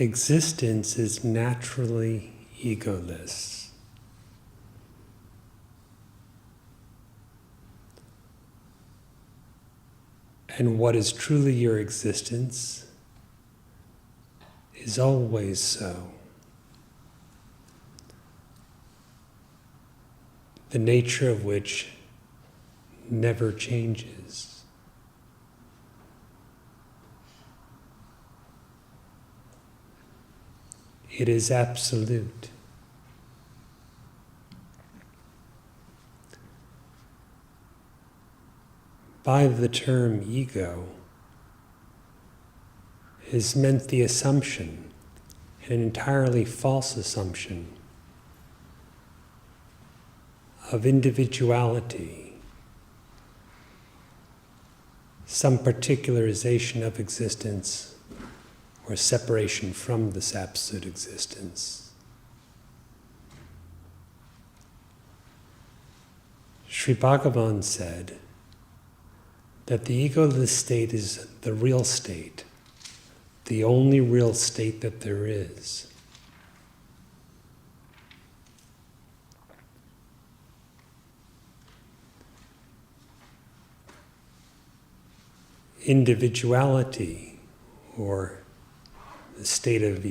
existence is naturally egoless. And what is truly your existence is always so. The nature of which never changes. It is absolute. By the term ego is meant the assumption, an entirely false assumption, of individuality, some particularization of existence or separation from this absolute existence. Sri Bhagavan said that the egoless state is the real state, the only real state that there is. Individuality, or the state of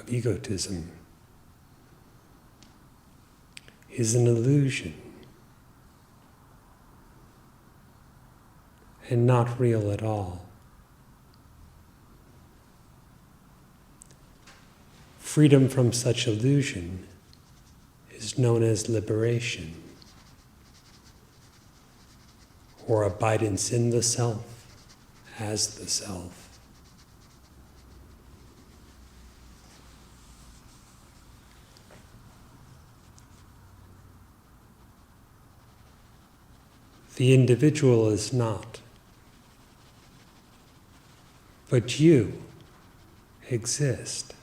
egotism, is an illusion and not real at all. Freedom from such illusion is known as liberation, or abidance in the self as the self. The individual is not, but you exist.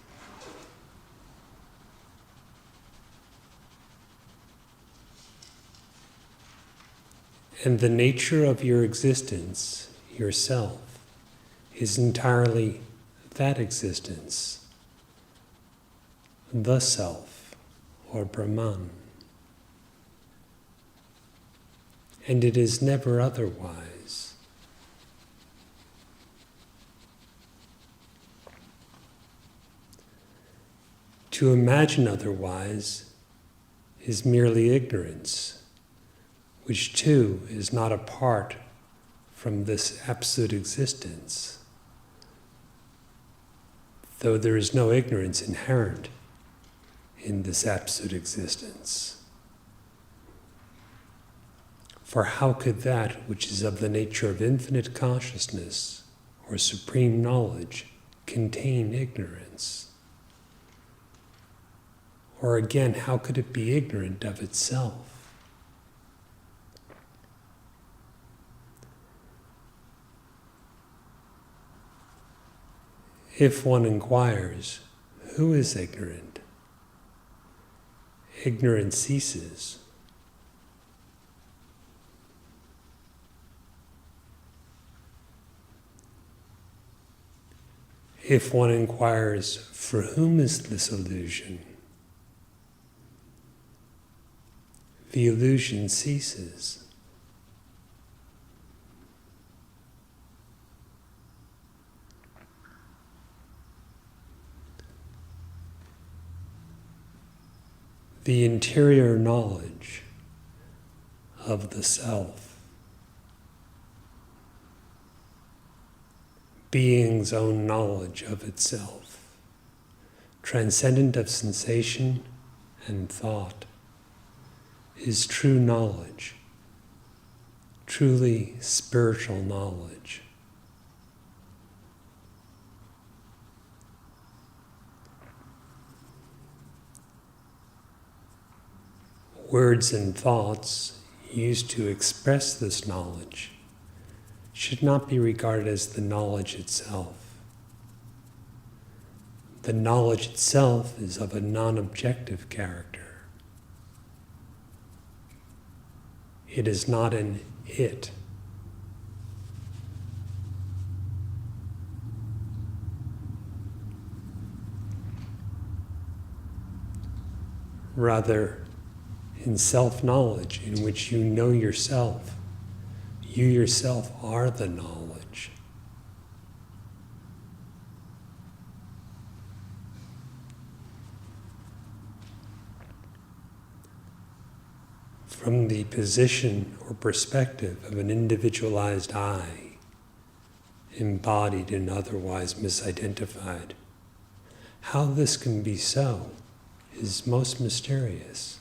And the nature of your existence, yourself, is entirely that existence, the self, or Brahman. And it is never otherwise. To imagine otherwise is merely ignorance, which too is not apart from this absolute existence, though there is no ignorance inherent in this absolute existence. For how could that which is of the nature of infinite consciousness or supreme knowledge contain ignorance? Or again, how could it be ignorant of itself? If one inquires, who is ignorant? Ignorance ceases. If one inquires, for whom is this illusion? The illusion ceases. The interior knowledge of the self, being's own knowledge of itself, transcendent of sensation and thought, is true knowledge, truly spiritual knowledge. Words and thoughts used to express this knowledge should not be regarded as the knowledge itself. The knowledge itself is of a non-objective character. It is not an it. Rather, in self-knowledge, in which you know yourself, you yourself are the knowledge. From the position or perspective of an individualized I, embodied and otherwise misidentified, how this can be so is most mysterious.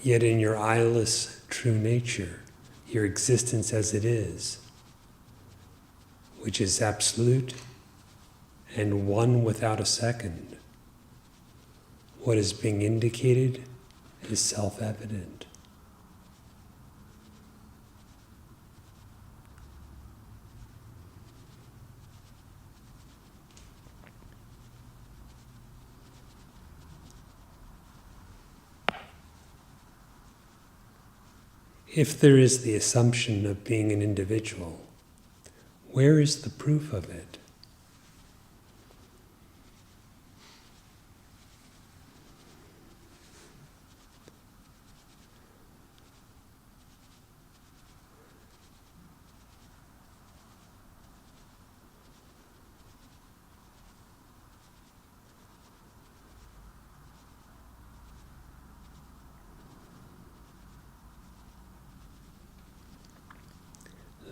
Yet in your eyeless true nature, your existence as it is, which is absolute and one without a second, what is being indicated is self-evident. If there is the assumption of being an individual, where is the proof of it?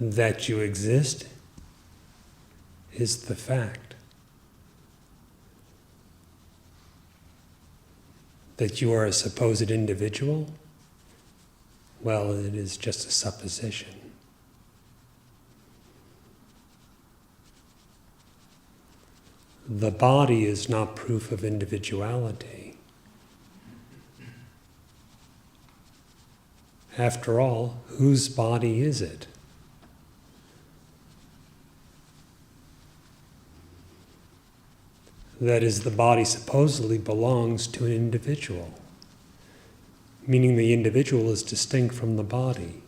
That you exist is the fact. That you are a supposed individual, well, it is just a supposition. The body is not proof of individuality. After all, whose body is it? That is, the body supposedly belongs to an individual, meaning the individual is distinct from the body.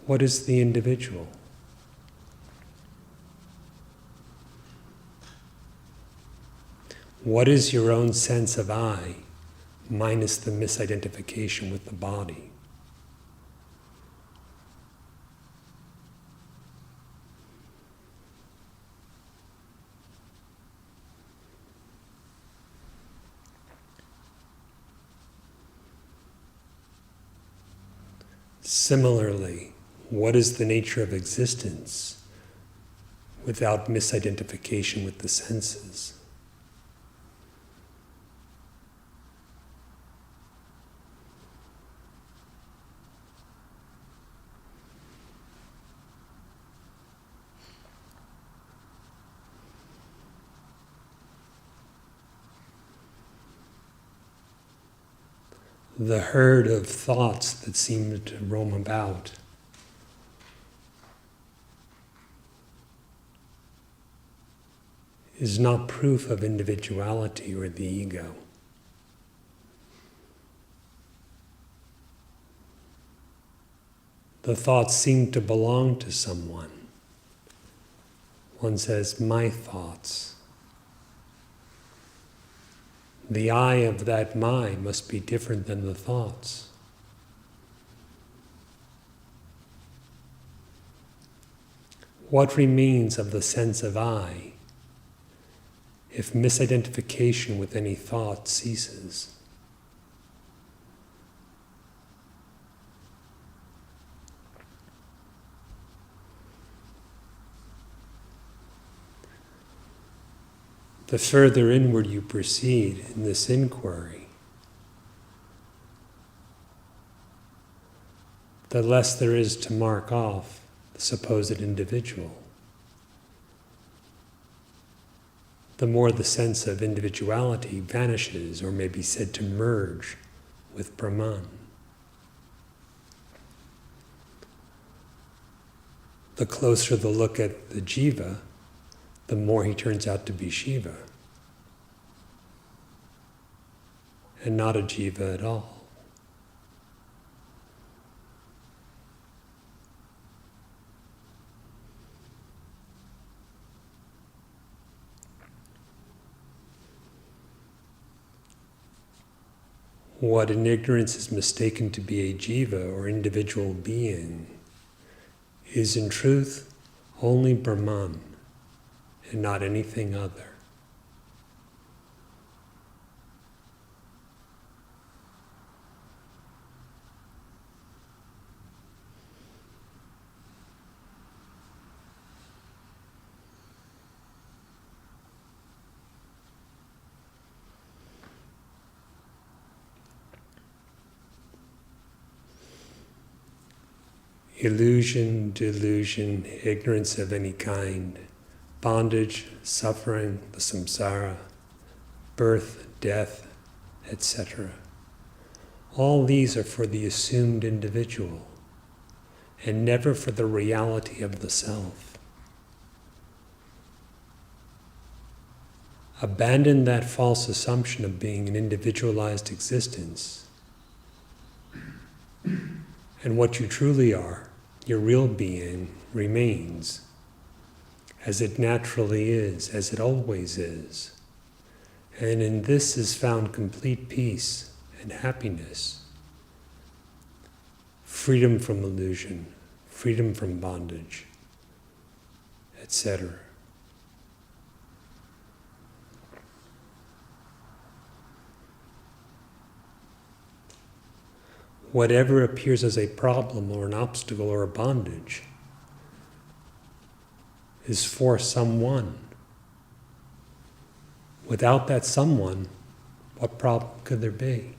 What is the individual? What is your own sense of I, minus the misidentification with the body? Similarly, what is the nature of existence without misidentification with the senses? The herd of thoughts that seem to roam about is not proof of individuality or the ego. The thoughts seem to belong to someone. One says, my thoughts. The I of that my must be different than the thoughts. What remains of the sense of I if misidentification with any thought ceases? The further inward you proceed in this inquiry, the less there is to mark off the supposed individual. The more the sense of individuality vanishes, or may be said to merge with Brahman. The closer the look at the jiva, the more he turns out to be Shiva, and not a jiva at all. What in ignorance is mistaken to be a jiva or individual being is in truth only Brahman and not anything other. Illusion, delusion, ignorance of any kind, bondage, suffering, the samsara, birth, death, etc. All these are for the assumed individual, and never for the reality of the self. Abandon that false assumption of being an individualized existence, and what you truly are, your real being, remains as it naturally is, as it always is. And in this is found complete peace and happiness, freedom from illusion, freedom from bondage, etc. Whatever appears as a problem or an obstacle or a bondage is for someone. Without that someone, what problem could there be?